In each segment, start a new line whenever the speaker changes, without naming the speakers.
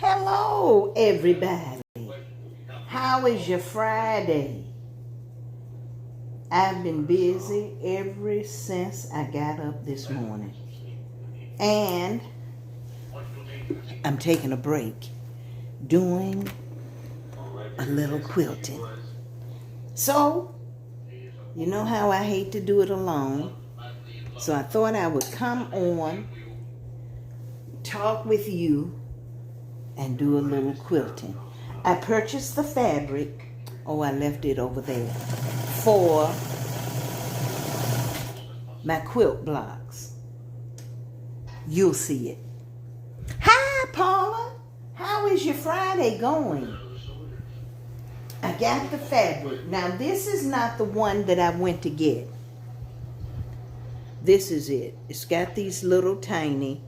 Hello, everybody. How is your Friday? I've been busy ever since I got up this morning. And I'm taking a break doing a little quilting. So, you know how I hate to do it alone. So I thought I would come on, talk with you, and do a little quilting. I purchased the fabric. Oh, I left it over there. For my quilt blocks. You'll see it. Hi, Paula. How is your Friday going? I got the fabric. Now, this is not the one that I went to get. This is it. It's got these little tiny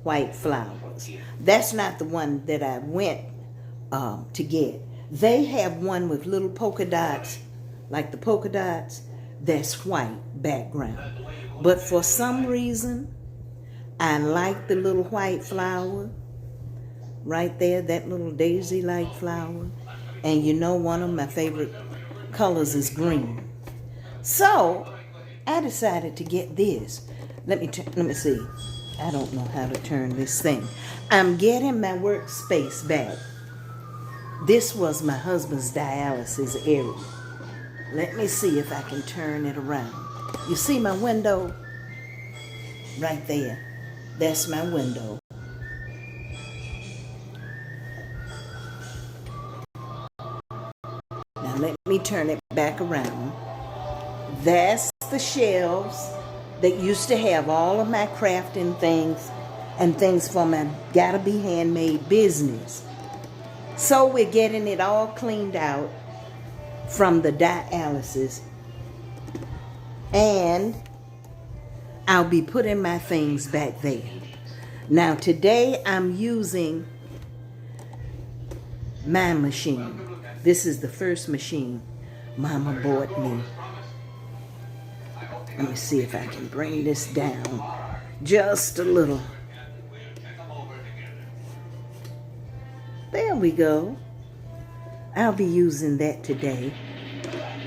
white flowers. That's not the one that I went to get. They have one with little polka dots, like the polka dots, that's white background. But for some reason, I like the little white flower right there, that little daisy-like flower. And you know, one of my favorite colors is green. So I decided to get this. Let me see. I don't know how to turn this thing. I'm getting my workspace back. This was my husband's dialysis area. Let me see if I can turn it around. You see my window? Right there. That's my window. Now let me turn it back around. That's the shelves that used to have all of my crafting things and things for my Gotta Be Handmade business. So we're getting it all cleaned out from the dialysis. And I'll be putting my things back there. Now today I'm using my machine. This is the first machine Mama bought me. Let me see if I can bring this down just a little. There we go. I'll be using that today.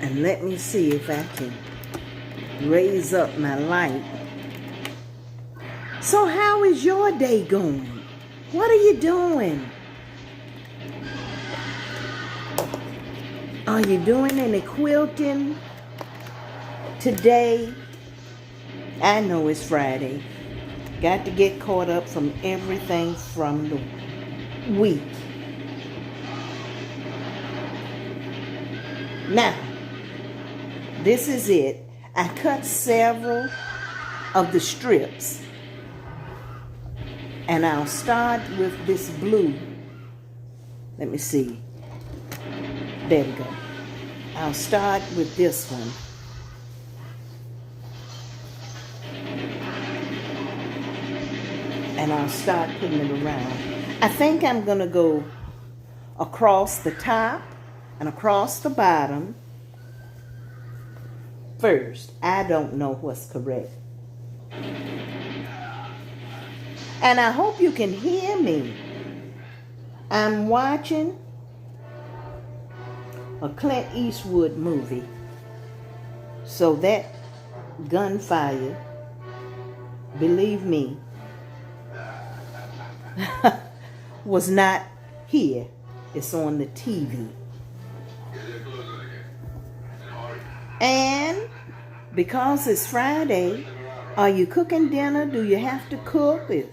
And let me see if I can raise up my light. So how is your day going? What are you doing? Are you doing any quilting today? I know it's Friday. Got to get caught up from everything from the week. Now, this is it. I cut several of the strips. And I'll start with this blue. Let me see. There we go. I'll start with this one. And I'll start putting it around. I think I'm going to go across the top and across the bottom first. I don't know what's correct. And I hope you can hear me. I'm watching a Clint Eastwood movie. So that gunfire, believe me, was not here. It's on the TV. And because it's Friday, are you cooking dinner? Do you have to cook? Is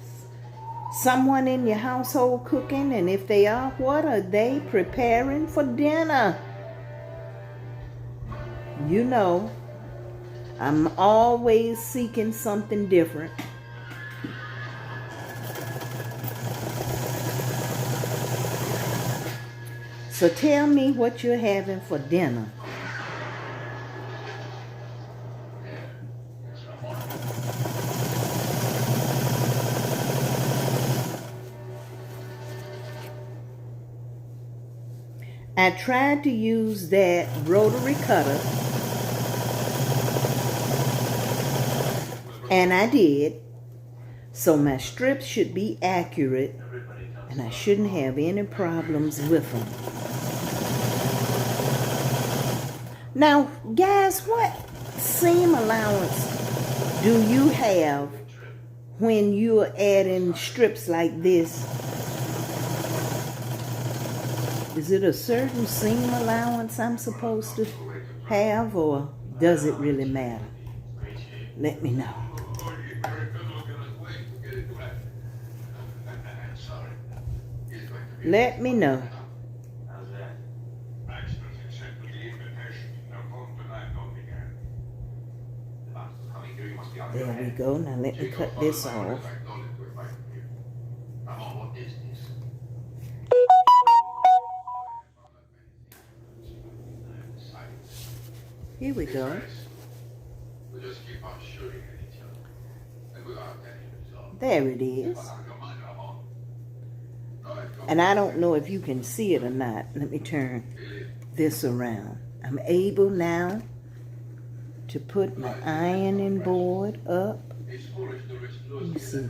someone in your household cooking? And if they are, what are they preparing for dinner? You know, I'm always seeking something different. So tell me what you're having for dinner. I tried to use that rotary cutter, and I did. So my strips should be accurate And I shouldn't have any problems with them. Now, guys, what seam allowance do you have when you're adding strips like this? Is it a certain seam allowance I'm supposed to have, or does it really matter? Let me know. Let me know. There we go. Now let me cut this off. Here we go. There it is. And I don't know if you can see it or not. Let me turn this around. I'm able now to put my ironing board up. Let me see.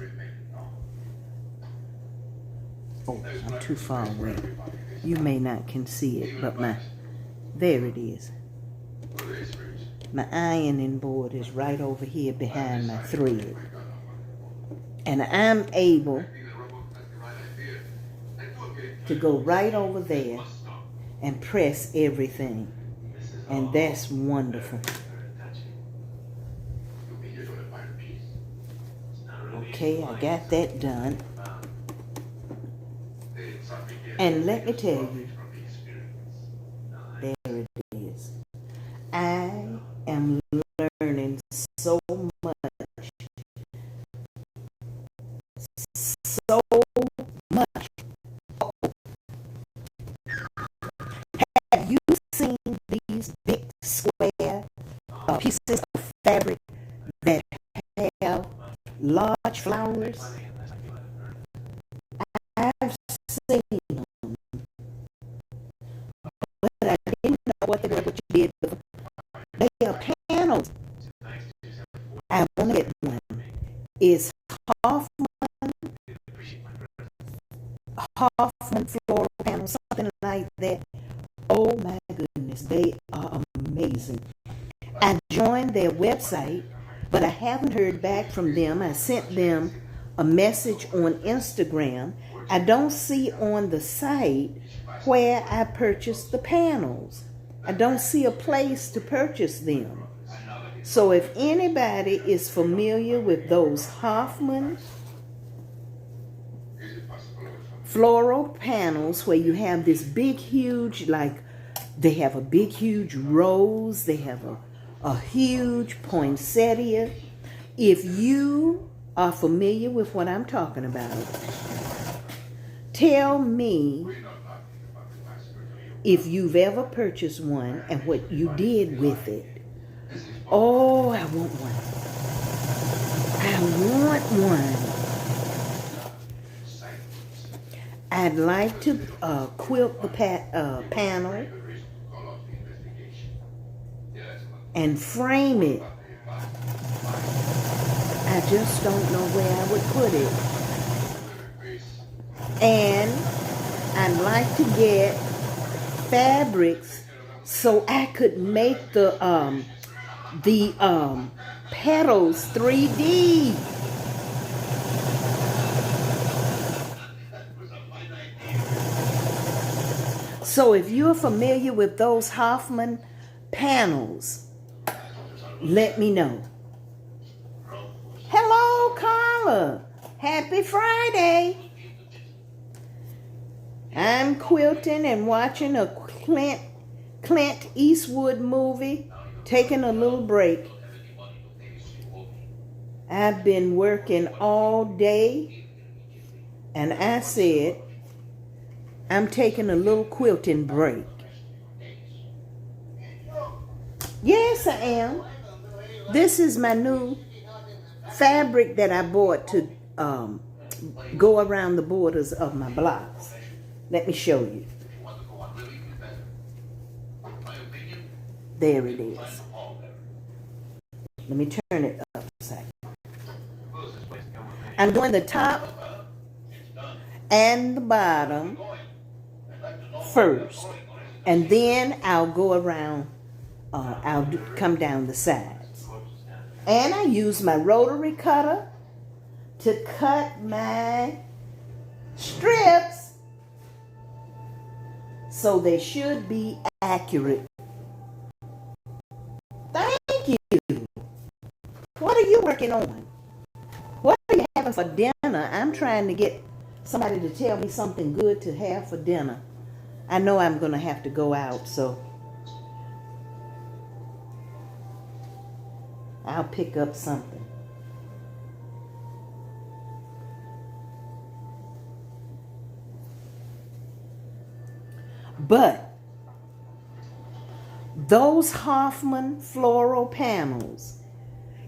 Oh, I'm too far away. You may not can see it, but there it is. My ironing board is right over here behind my thread. And I'm able to go right over there and press everything. And that's wonderful. Okay, I got that done. And let me tell you, there it is. I am learning so much. So much. Have you seen these big square pieces of fabric that have large flowers? I've seen them, but I didn't know what you did with them. They are panels. I wanted one. It's Hoffman floral panel, something like that. Oh my goodness, they are amazing. I joined their website, but I haven't heard back from them. I sent them a message on Instagram. I don't see on the site where I purchased the panels. I don't see a place to purchase them. So if anybody is familiar with those Hoffman floral panels where you have this big, huge, like they have a big, huge rose, they have a huge poinsettia. If you are familiar with what I'm talking about, tell me if you've ever purchased one and what you did with it. Oh, I want one. I want one. I'd like to quilt the panel and frame it. I just don't know where I would put it. And I'd like to get fabrics so I could make the petals 3D. So if you're familiar with those Hoffman panels, let me know. Hello, Carla. Happy Friday. I'm quilting and watching a Clint Eastwood movie, taking a little break. I've been working all day, and I said, I'm taking a little quilting break. Yes, I am. This is my new fabric that I bought to go around the borders of my blocks. Let me show you. There it is. Let me turn it up a second. I'm doing the top and the bottom first, and then I'll go around, come down the sides. And I use my rotary cutter to cut my strips, so they should be accurate. Thank you. What are you working on? What are you having for dinner? I'm trying to get somebody to tell me something good to have for dinner. I know I'm going to have to go out, so I'll pick up something. But those Hoffman floral panels,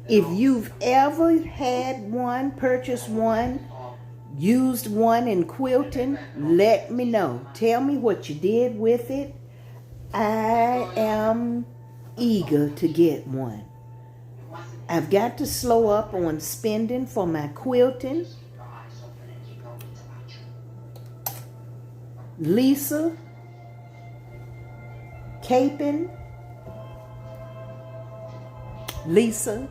if you've ever had one, purchased one, used one in quilting, let me know. Tell me what you did with it. I am eager to get one. I've got to slow up on spending for my quilting. Lisa, caping. Lisa,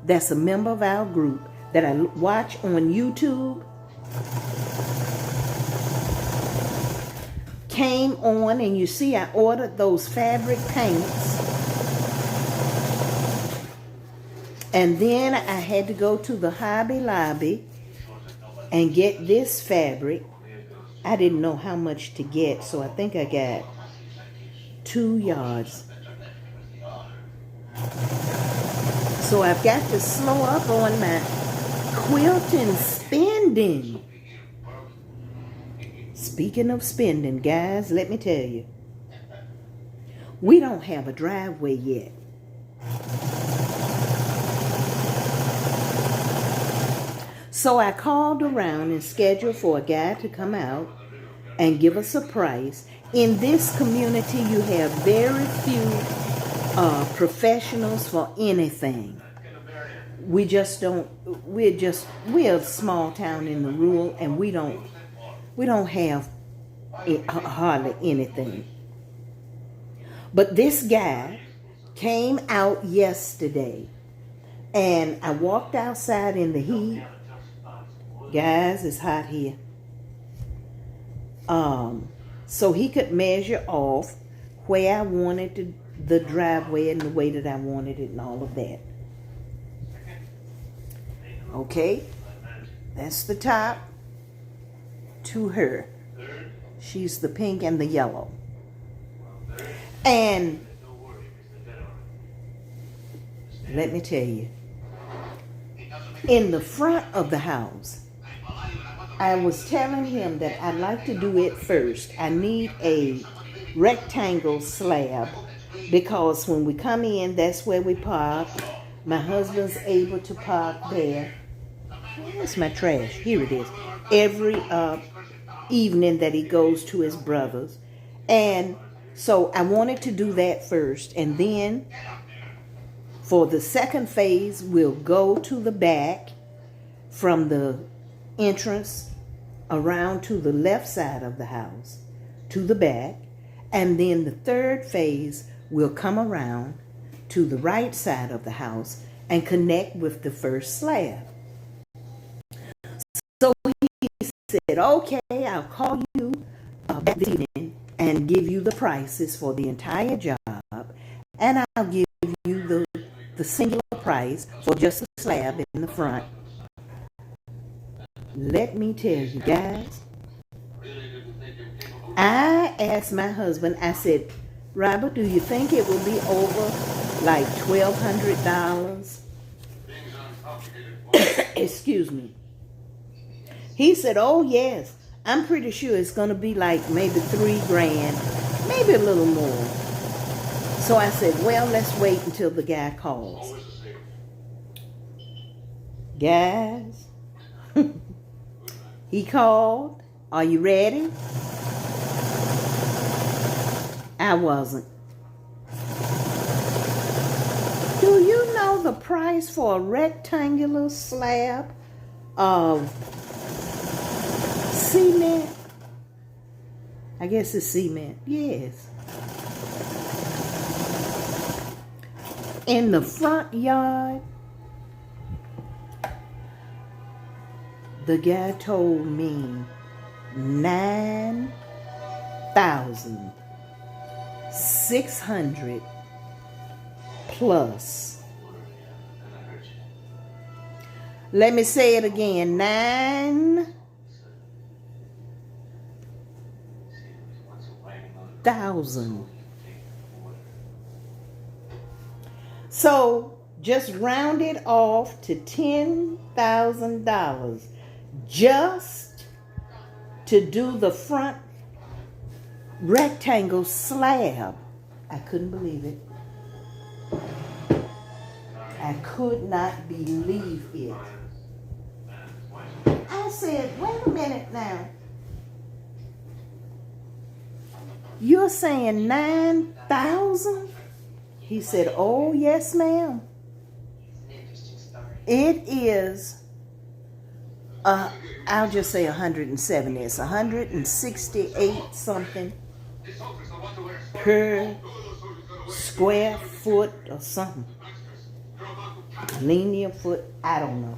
that's a member of our group that I watch on YouTube, came on, and you see I ordered those fabric paints, and then I had to go to the Hobby Lobby and get this fabric. I didn't know how much to get, so I think I got 2 yards. So I've got to slow up on my quilting spending. Speaking of spending, guys, let me tell you, we don't have a driveway yet. So I called around and scheduled for a guy to come out and give us a price. In this community, you have very few professionals for anything. We're a small town in the rural, and we don't have hardly anything. But this guy came out yesterday, and I walked outside in the heat. Guys, it's hot here. So he could measure off where I wanted the driveway and the way that I wanted it and all of that. Okay, that's the top to her. She's the pink and the yellow. And let me tell you, in the front of the house, I was telling him that I'd like to do it first. I need a rectangle slab, because when we come in, that's where we park. My husband's able to park there. Where's my trash? Here it is. Every evening that he goes to his brother's. And so I wanted to do that first. And then for the second phase, we'll go to the back from the entrance around to the left side of the house, to the back. And then the third phase will come around to the right side of the house and connect with the first slab. So he said, okay, I'll call you back this evening and give you the prices for the entire job, and I'll give you the singular price for just the slab in the front. Let me tell you guys, I asked my husband, I said, Robert, do you think it will be over like $1,200? Excuse me. He said, oh yes, I'm pretty sure it's going to be like maybe $3,000, maybe a little more. So I said, well, let's wait until the guy calls. Guys, he called. Are you ready? I wasn't. Do you know the price for a rectangular slab of cement. I guess it's cement. Yes. In the front yard, the guy told me 9,600 plus. Let me say it again. 9,000. So just round it off to $10,000 just to do the front rectangle slab. I couldn't believe it. I could not believe it. I said, wait a minute now. You're saying 9,000? He said, oh, yes, ma'am. It is, I'll just say 170. It's 168 something per square foot or something. Linear foot, I don't know.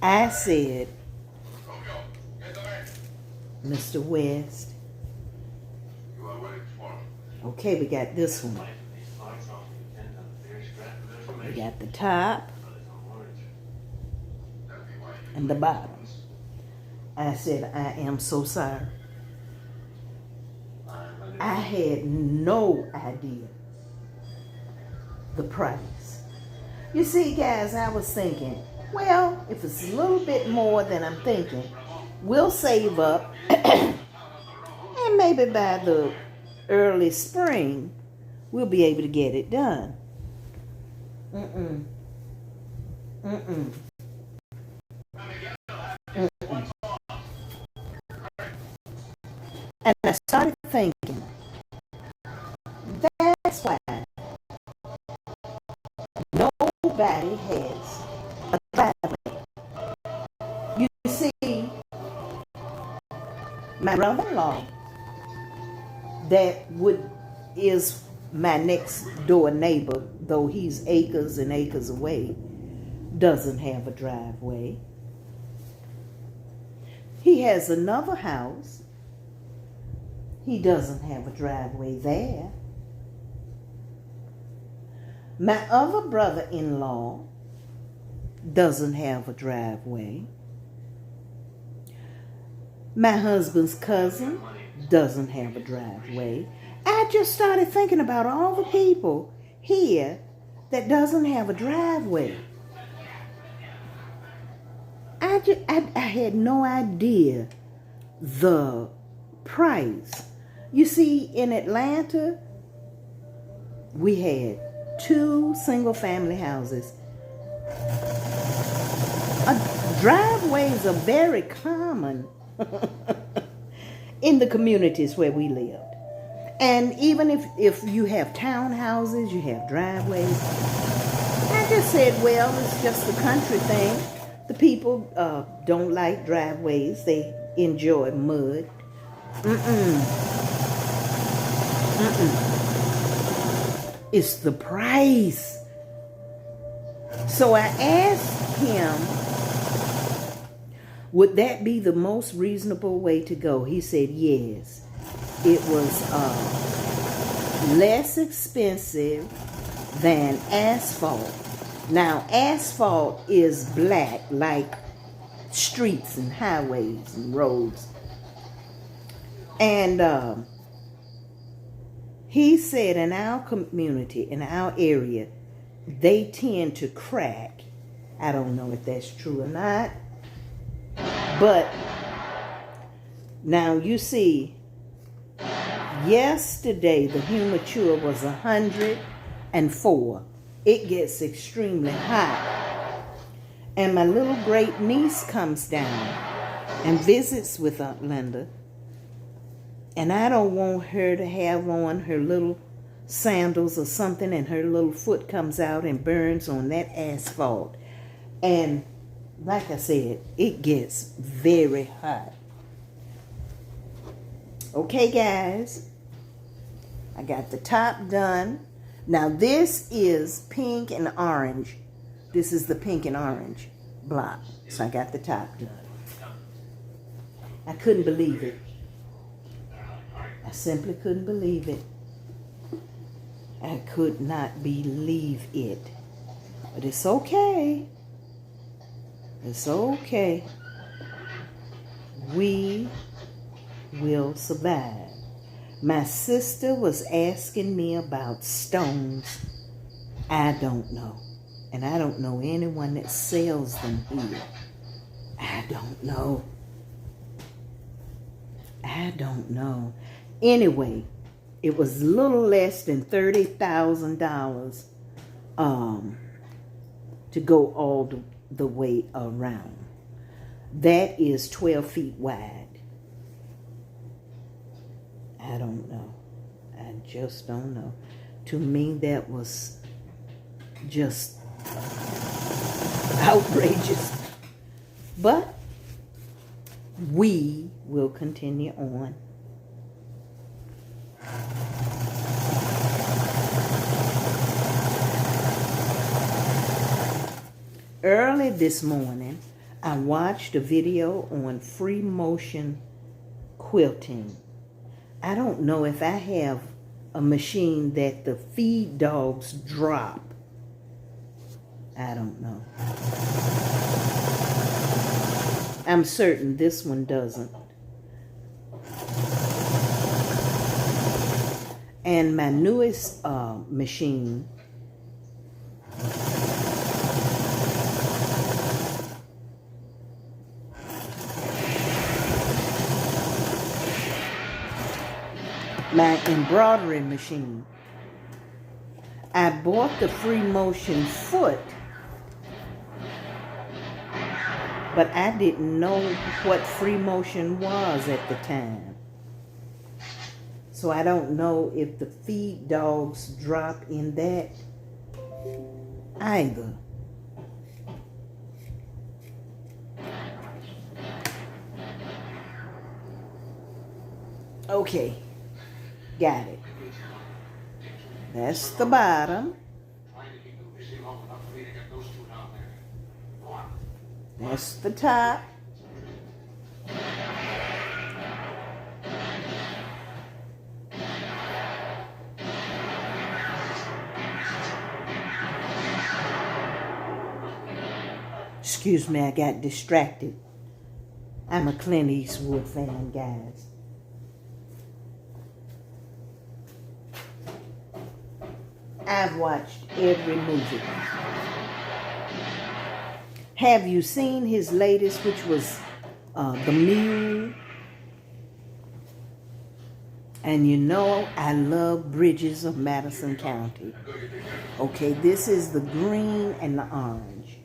I said, Mr. West, okay, we got this one. We got the top and the bottom. I said, I am so sorry. I had no idea the price. You see, guys, I was thinking, well, if it's a little bit more than I'm thinking, we'll save up and maybe by the early spring, we'll be able to get it done. Mm-mm. Mm-mm. Mm-mm. And I started thinking, that's why nobody has a driveway. You see, my brother-in-law, that is my next door neighbor, though he's acres and acres away, doesn't have a driveway. He has another house. He doesn't have a driveway there. My other brother-in-law doesn't have a driveway. My husband's cousin doesn't have a driveway. I just started thinking about all the people here that doesn't have a driveway. I had no idea the price. You see, in Atlanta, we had 2 single-family houses. Driveways are very common in the communities where we lived. And even if you have townhouses, you have driveways. I just said, well, it's just a country thing. The people don't like driveways. They enjoy mud. It's the price. So I asked him, would that be the most reasonable way to go? He said yes. It was less expensive than asphalt. Now, asphalt is black, like streets and highways and roads. And he said in our community, in our area, they tend to crack. I don't know if that's true or not. But now you see, yesterday the humidity was 104. It gets extremely hot. And my little great niece comes down and visits with Aunt Linda. And I don't want her to have on her little sandals or something and her little foot comes out and burns on that asphalt. And like I said, it gets very hot. Okay, guys, I got the top done. Now this is pink and orange. This is the pink and orange block. So I got the top done. I couldn't believe it. I simply couldn't believe it. I could not believe it. But it's okay. It's okay. We will survive. My sister was asking me about stones. I don't know. And I don't know anyone that sells them here. I don't know. I don't know. Anyway, it was a little less than $30,000 to go all the way around. That is 12 feet wide. I don't know. I just don't know. To me, that was just outrageous. But we will continue on. Early this morning, I watched a video on free motion quilting. I don't know if I have a machine that the feed dogs drop. I don't know. I'm certain this one doesn't. And my newest machine my embroidery machine. I bought the free motion foot, but I didn't know what free motion was at the time. So I don't know if the feed dogs drop in that either. Okay. Got it. That's the bottom. That's the top. Excuse me, I got distracted. I'm a Clint Eastwood fan, guys. I've watched every movie. Have you seen his latest, which was The Mule? And you know I love Bridges of Madison County. Okay, this is the green and the orange.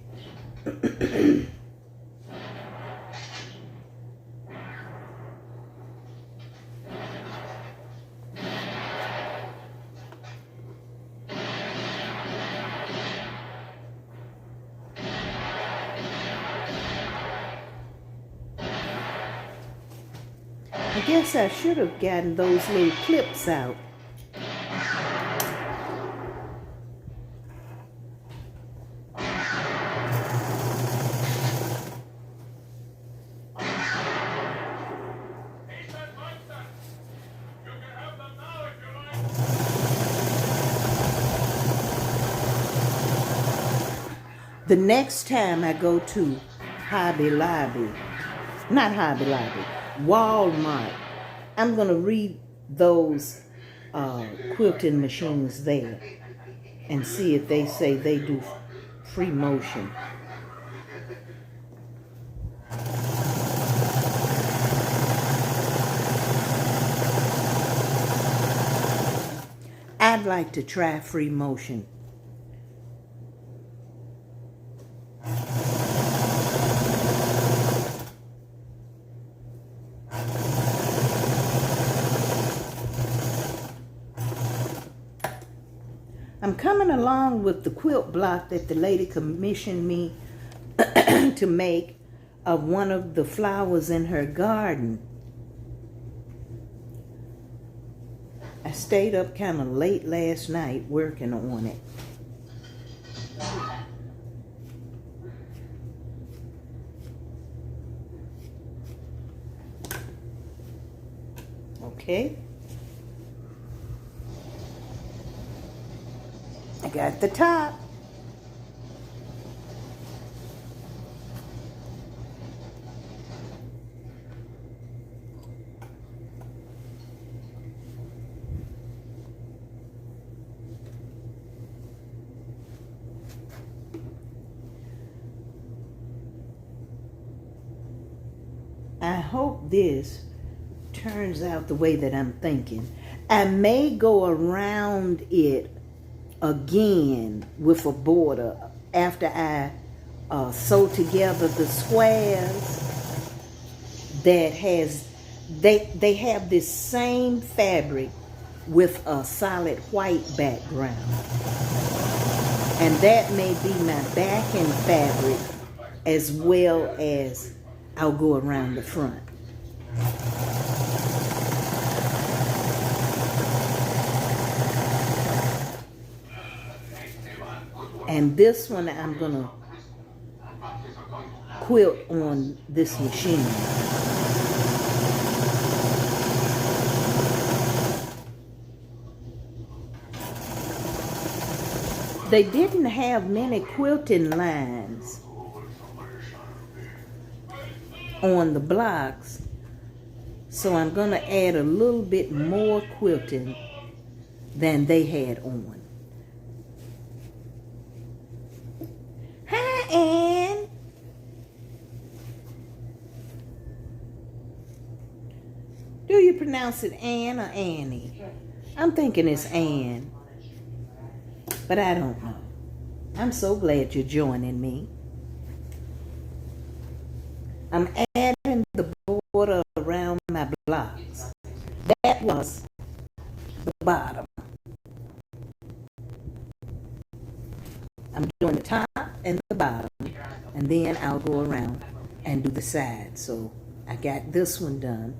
I guess I should have gotten those little clips out. The next time I go to Walmart, I'm going to read those quilting machines there and see if they say they do free motion. I'd like to try free motion. I'm coming along with the quilt block that the lady commissioned me to make of one of the flowers in her garden. stayed up kind of late last night working on it. Okay. I got the top. I hope this turns out the way that I'm thinking. I may go around it again with a border after I sew together the squares that has, they have this same fabric with a solid white background. And that may be my backing fabric as well as I'll go around the front. And this one I'm gonna quilt on this machine. They didn't have many quilting lines on the blocks, so I'm gonna add a little bit more quilting than they had on. Hi, Ann. Do you pronounce it Ann or Annie? I'm thinking it's Ann, but I don't know. I'm so glad you're joining me. I'm adding the border around my blocks. That was the bottom. I'm doing the top and the bottom, and then I'll go around and do the sides. So I got this one done.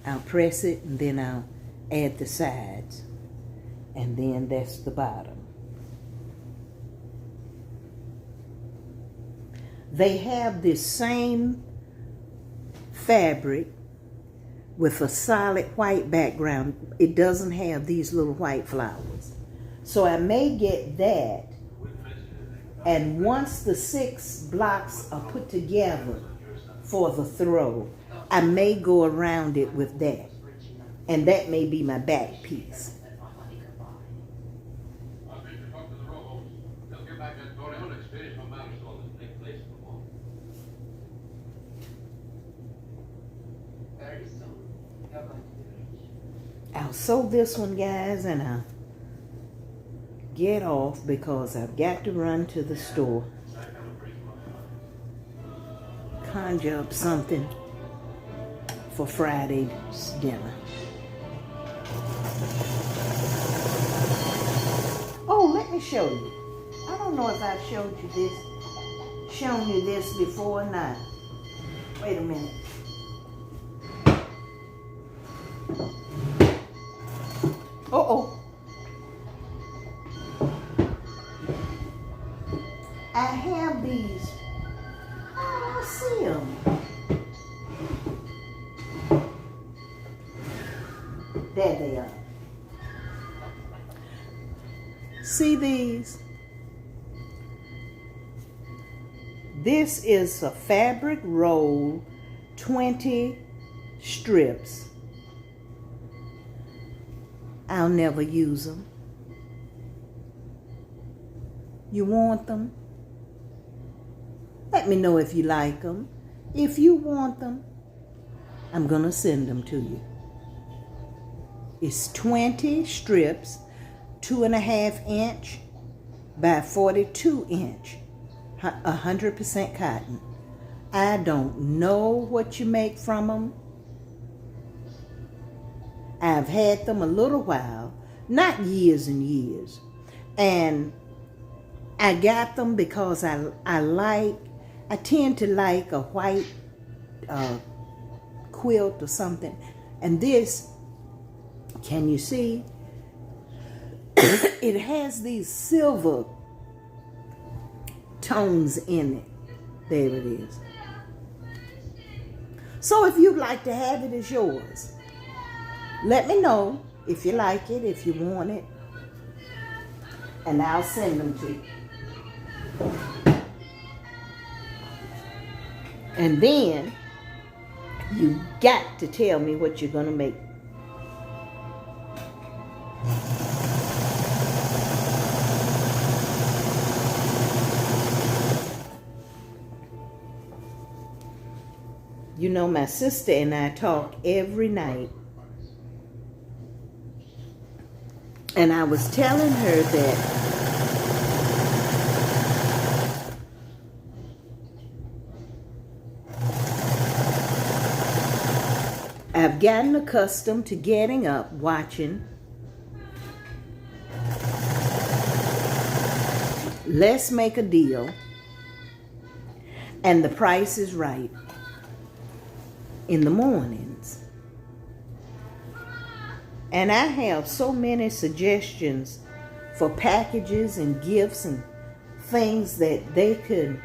I'll press it, and then I'll add the sides, and then that's the bottom. They have this same fabric with a solid white background. It doesn't have these little white flowers. So I may get that, and once the 6 blocks are put together for the throw, I may go around it with that, and that may be my back piece. I'll sew this one, guys, and I'll get off because I've got to run to the store. Conjure up something for Friday's dinner. Oh, let me show you. I don't know if I've shown you this before or not. Wait a minute. Uh-oh. I have these. Oh, I see them. There they are. See these? This is a fabric roll, 20 strips. I'll never use them. You want them? Let me know if you like them. If you want them, I'm gonna send them to you. It's 20 strips, 2.5 inch by 42 inch, 100% cotton. I don't know what you make from them. I've had them a little while, not years and years. And I got them because I tend to like a white quilt or something And this, can you see? It has these silver tones in it. There it is. So if you'd like to have it, it's yours. Let me know if you like it, if you want it, and I'll send them to you. And then you got to tell me what you're going to make. You know, my sister and I talk every night. And I was telling her that I've gotten accustomed to getting up, watching. Let's Make a Deal. And The Price is Right in the mornings. And I have so many suggestions for packages and gifts and things that they could,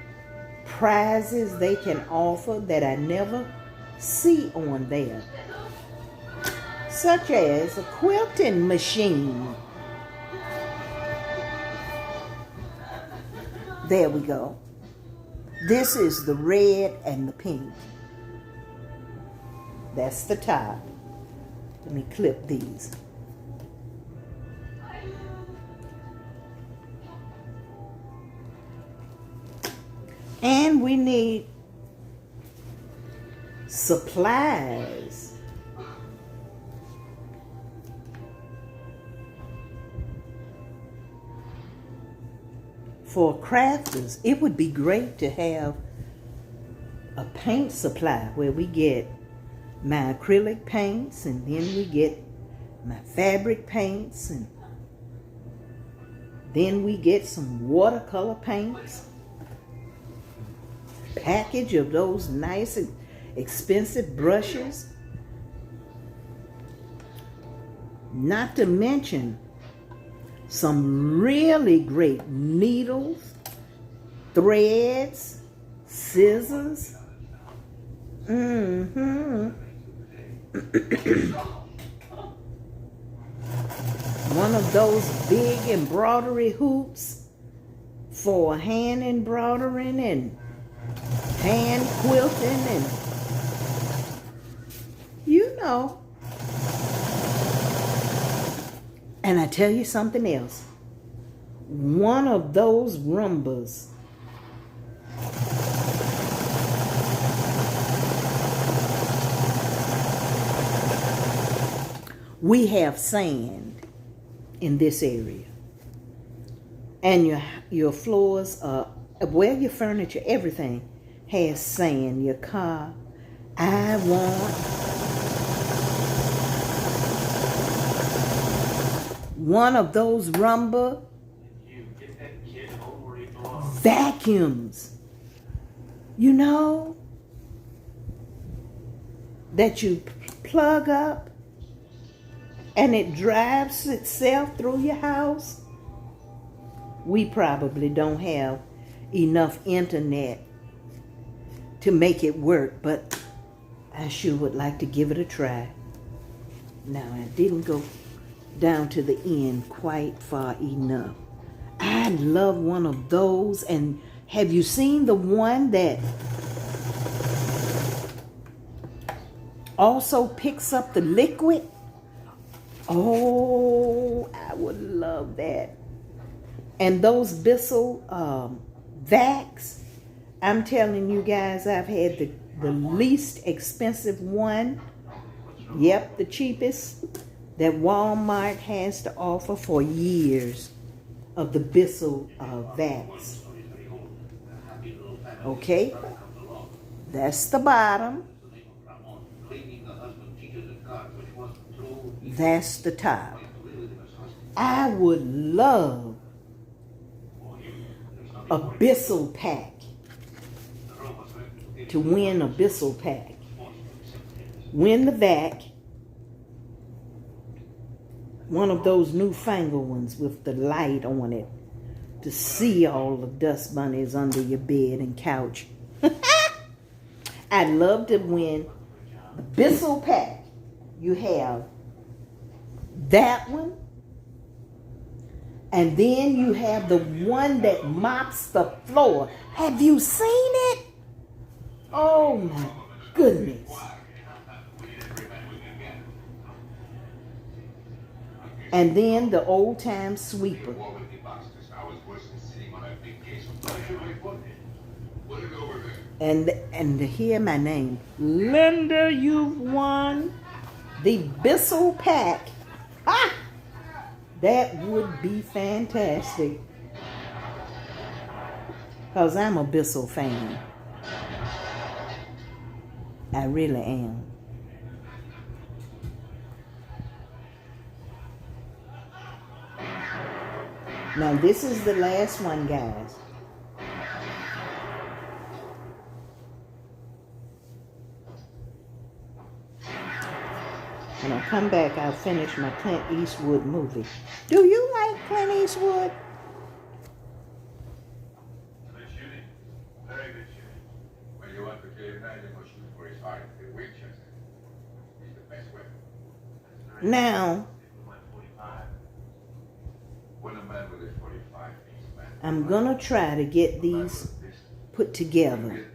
prizes they can offer that I never see on there. Such as a quilting machine. There we go. This is the red and the pink. That's the top. Let me clip these. And we need supplies. For crafters, it would be great to have a paint supply where we get my acrylic paints, and then we get my fabric paints, and then we get some watercolor paints. Package of those nice and expensive brushes. Not to mention some really great needles, threads, scissors. One of those big embroidery hoops for hand embroidering and hand quilting, and you know. And I tell you something else. One of those rumbas. We have sand in this area. And your floors are, well, your furniture, everything has sand. Your car. I want one of those rumba vacuums, you know, that you plug up and it drives itself through your house. We probably don't have enough internet to make it work, but I sure would like to give it a try. Now, I didn't go down to the end quite far enough. I'd love one of those. And have you seen the one that also picks up the liquid? Oh, I would love that. And those Bissell vacs, I'm telling you guys, I've had the least expensive one. Yep, the cheapest that Walmart has to offer for years of the Bissell vacs. Okay, that's the bottom. That's the top. I would love a Bissell pack, to win a Bissell pack. Win the vac one of those newfangled ones with the light on it to see all the dust bunnies under your bed and couch. I'd love to win the Bissell pack. You have that one. And then you have the one that mops the floor. Have you seen it? Oh my goodness. And then the old time sweeper. And to hear my name, Linda, you've won the Bissell pack. Ah! That would be fantastic. Because I'm a Bissell fan. I really am. Now this is the last one, guys. When I come back, I'll finish my Clint Eastwood movie. Do you like Clint Eastwood?
Good shooting. Very good shooting. When you want to kill him, you must shoot for his heart. The Winchester. He's the best weapon.
Now,
When a man with a 45 meets a man,
I'm going to try to get these put together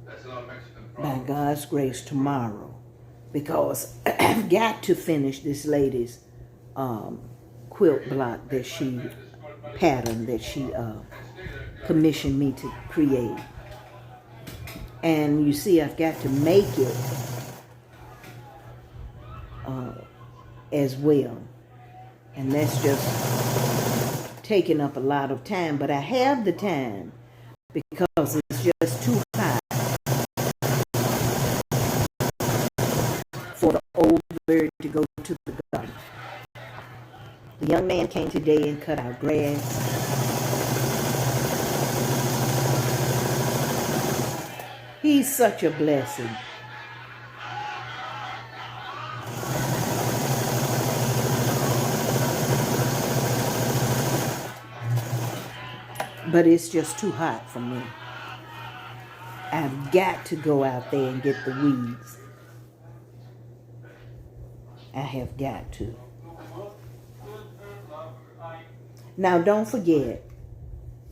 that's all Mexican
by
problem.
God's grace tomorrow. Because I've got to finish this lady's quilt block that she, pattern that she commissioned me to create. And you see, I've got to make it as well. And that's just taking up a lot of time. But I have the time because it's just too hot for the old bird to go to the garden. The young man came today and cut our grass. He's such a blessing. But it's just too hot for me. I've got to go out there and get the weeds. I have got to. Now, don't forget,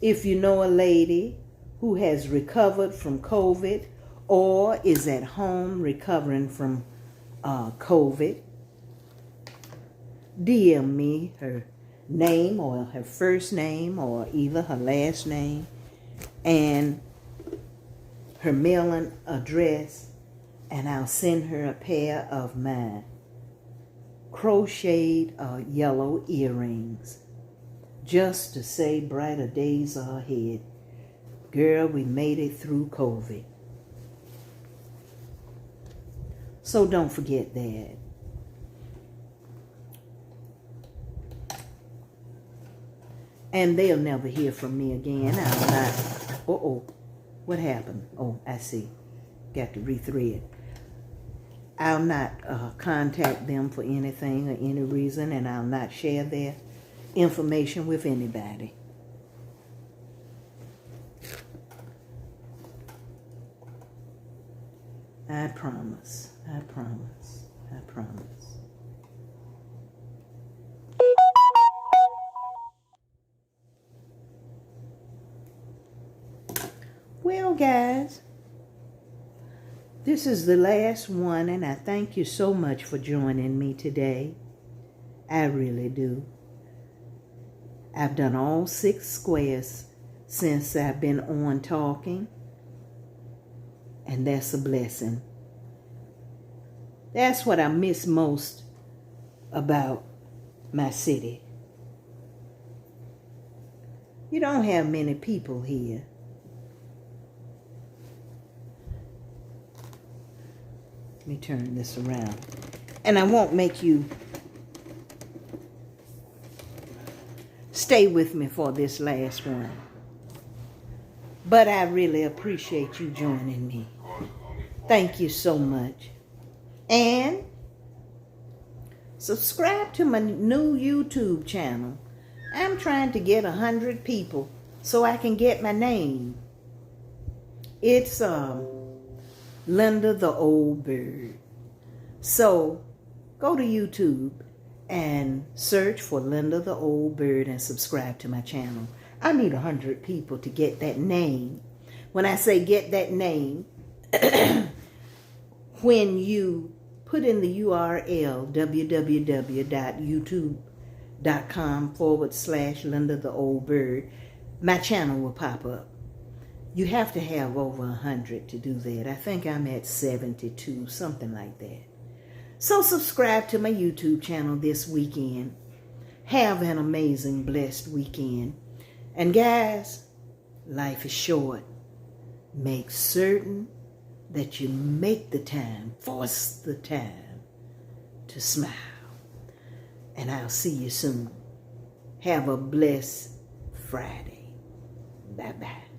if you know a lady who has recovered from COVID or is at home recovering from COVID, DM me her name or her first name or either her last name and her mailing address, and I'll send her a pair of my crocheted yellow earrings just to say brighter days are ahead. Girl, we made it through COVID. So don't forget that. And they'll never hear from me again. I'm not. Uh-oh. What happened? Oh, I see. Got to rethread. I'll not contact them for anything or any reason, and I'll not share their information with anybody. I promise. I promise. I promise. Well, guys, this is the last one, and I thank you so much for joining me today. I really do. I've done all 6 squares since I've been on talking, and that's a blessing. That's what I miss most about my city. You don't have many people here. Let me turn this around. And I won't make you stay with me for this last one. But I really appreciate you joining me. Thank you so much. And Subscribe to my new YouTube channel. I'm trying to get 100 people so I can get my name. It's Linda the Old Bird. So go to YouTube and search for Linda the Old Bird and subscribe to my channel. I need 100 people to get that name. When I say get that name, when you put in the URL www.youtube.com/Linda the Old Bird, my channel will pop up. You have to have over 100 to do that. I think I'm at 72, something like that. So subscribe to my YouTube channel this weekend. Have an amazing, blessed weekend. And guys, life is short. Make certain that you make the time, force the time to smile. And I'll see you soon. Have a blessed Friday. Bye-bye.